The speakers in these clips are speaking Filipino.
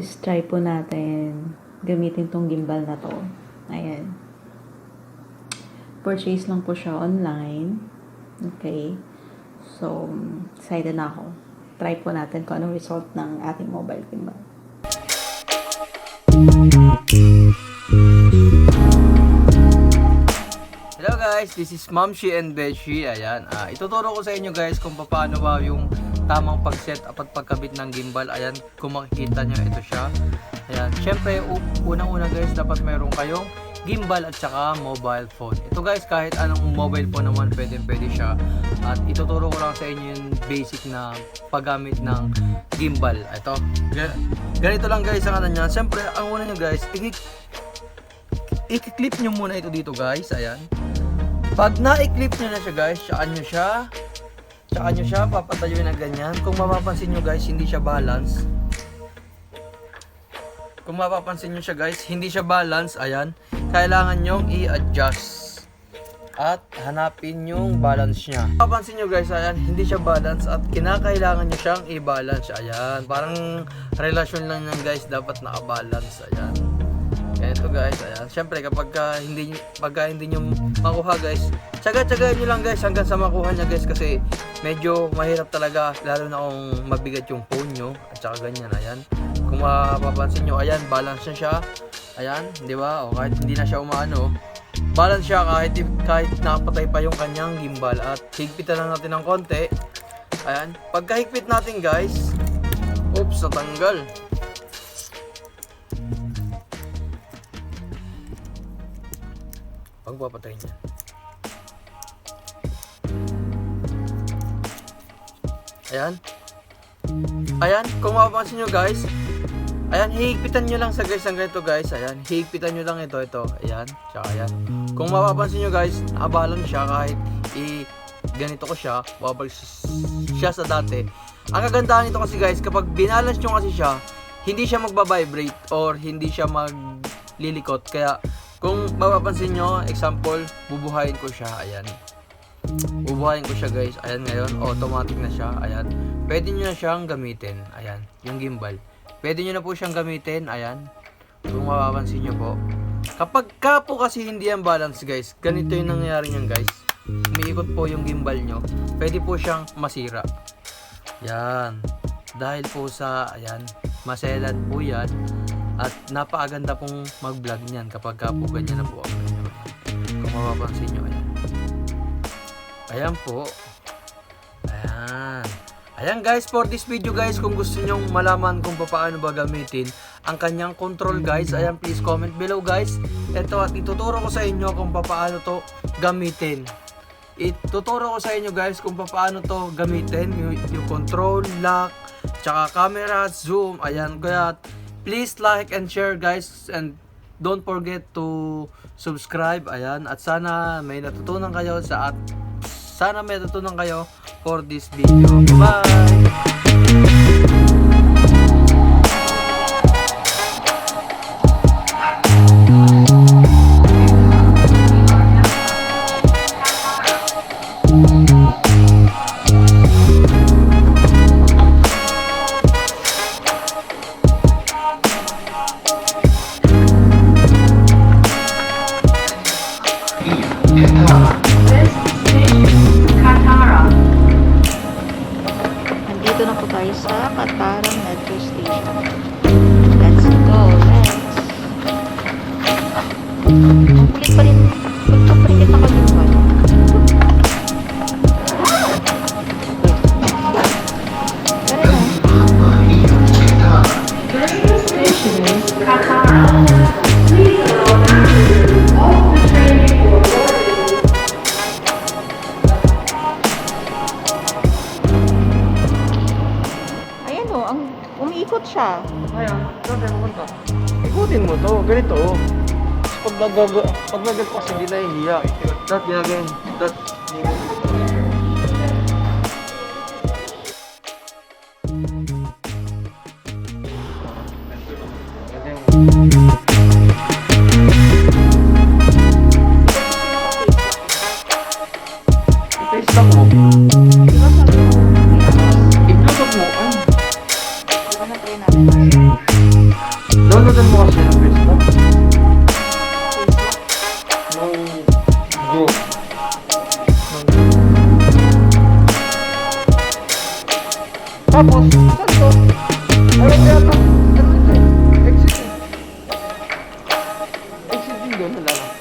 guys, try po natin gamitin tong gimbal na to. Ayan. Purchase lang po siya online. Okay. So, excited na ako. Try po natin kung anong result ng ating mobile gimbal. Hello guys, this is Momsybeshy. Ayan, ituturo ko sa inyo guys kung paano ba yung tamang pag-set up at pagkabit ng gimbal. Ayan, kung makikita nyo, ito siya. Ayan, syempre, unang-una guys, dapat mayroon kayong gimbal at saka mobile phone. Ito guys, kahit anong mobile phone naman, pwede siya. At ituturo ko lang sa inyo yung basic na paggamit ng gimbal. Ito, ganito lang guys ang ano niya. Syempre, ang una nyo guys, i-clip nyo muna ito dito guys. Ayan. Pag na-clip nyo na siya guys, tsaka nyo siya papatayuin na ganyan. Kung mapapansin nyo guys, hindi siya balance. Kung mapapansin nyo siya guys, hindi siya balance. Ayan, kailangan nyo i-adjust at hanapin yung balance nya. Mapapansin nyo guys, ayan, hindi siya balance at kinakailangan nyo siyang i-balance. Ayan, parang relasyon lang yan guys, dapat naka-balance. Ayan. Ito guys, ayan. Siyempre kapag hindi nyo makuha guys, tsaga-tsagain nyo lang guys hanggang sa makuha nya guys, kasi medyo mahirap talaga, lalo na kung mabigat yung phone nyo at saka ganyan. Ayan, kung mapapansin nyo, ayan, balance na siya. Ayan, di ba? O kahit hindi na siya umaano, balance siya kahit nakapatay pa yung kanyang gimbal. At higpitan lang natin ng konti. Ayan, pagkahigpit natin guys, oops, natanggal. Pagpapatay niya. Ayan. Ayan, kung mapapansin nyo guys, ayan, hihigpitan nyo lang sa guys ang ganito guys. Ayan, hihigpitan nyo lang ito. Ayan, tsaka ayan. Kung mapapansin nyo guys, nakabalance siya kahit ganito ko siya, babalik siya sa dati. Ang kagandahan nito kasi guys, kapag binalance nyo kasi siya, hindi siya magbabibrate or hindi siya maglilikot. Kaya kung mapapansin nyo, example, bubuhayin ko siya. Ayan, bubuhayin ko siya guys. Ayan, ngayon automatic na siya. Ayan, pwede nyo na siyang gamitin. Ayan, yung gimbal, pwede nyo na po siyang gamitin. Ayan, kung mapapansin nyo po, kapag ka po kasi hindi ang balance guys, ganito yung nangyayari nyan guys. Umiikot po yung gimbal nyo, pwede po siyang masira. Yan, dahil po sa, ayan, maselan po yan. At napakaganda pong mag-vlog niyan kapag ka po ganyan na po ako. Kung mapapansin nyo, ayan. Ayan po. Ayan. Ayan guys, for this video guys, kung gusto nyong malaman kung paano ba gamitin ang kanyang control guys, ayan, please comment below guys. Ito, at ituturo ko sa inyo kung paano to gamitin. Ituturo ko sa inyo guys kung paano to gamitin, yung control, lock, tsaka camera, zoom. Ayan, kaya please like and share guys, and don't forget to subscribe. Ayan, at sana may natutunan kayo for this video. Bye! Nandito na po tayo sa Katarang Metro Station. Let's go, Ang kulit pa rin. Pagpaprikit na kagimbal. Umiikot siya. Ayan, saan tayo pupunta? Ikutin mo to, ganito. Pag nagal kasi hindi nahihiya. That ginagain. That. I-face mo. I-bluetooth mo. Di ba na-try natin? Tapos, saan to? Meron kaya to? Ano ito eh? Exit eh. Exit din doon, wala lang.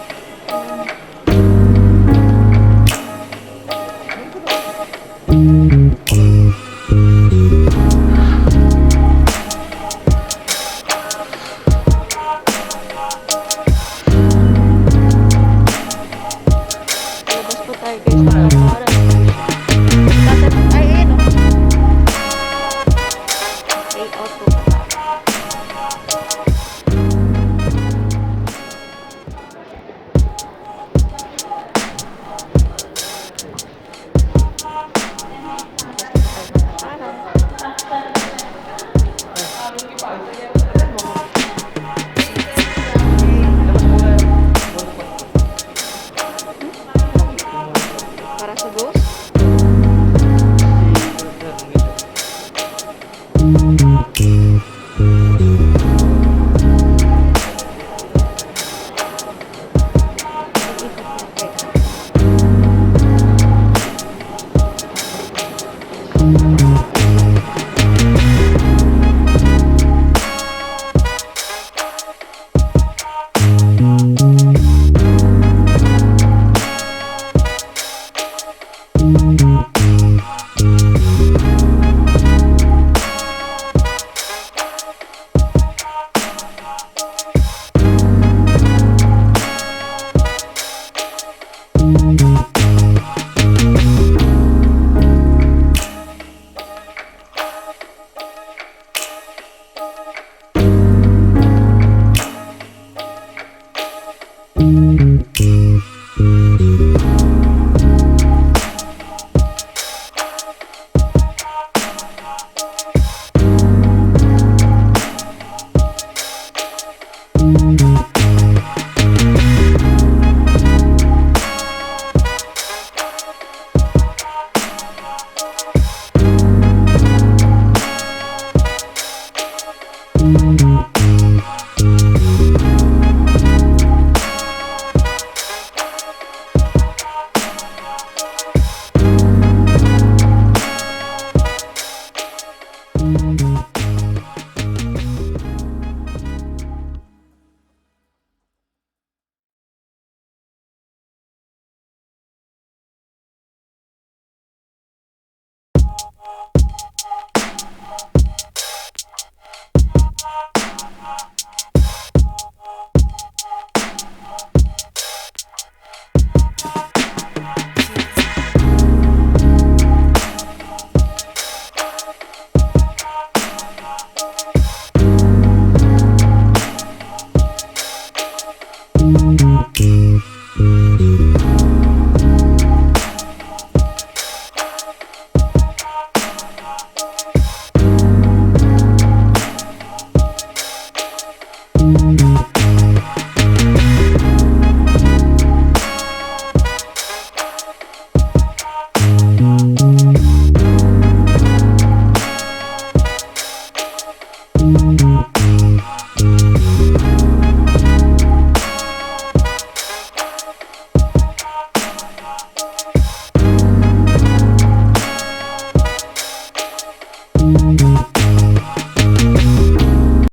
Labas po tayo guys ng oras. Ay, ayun o. Okay, auto. Para sa ghost?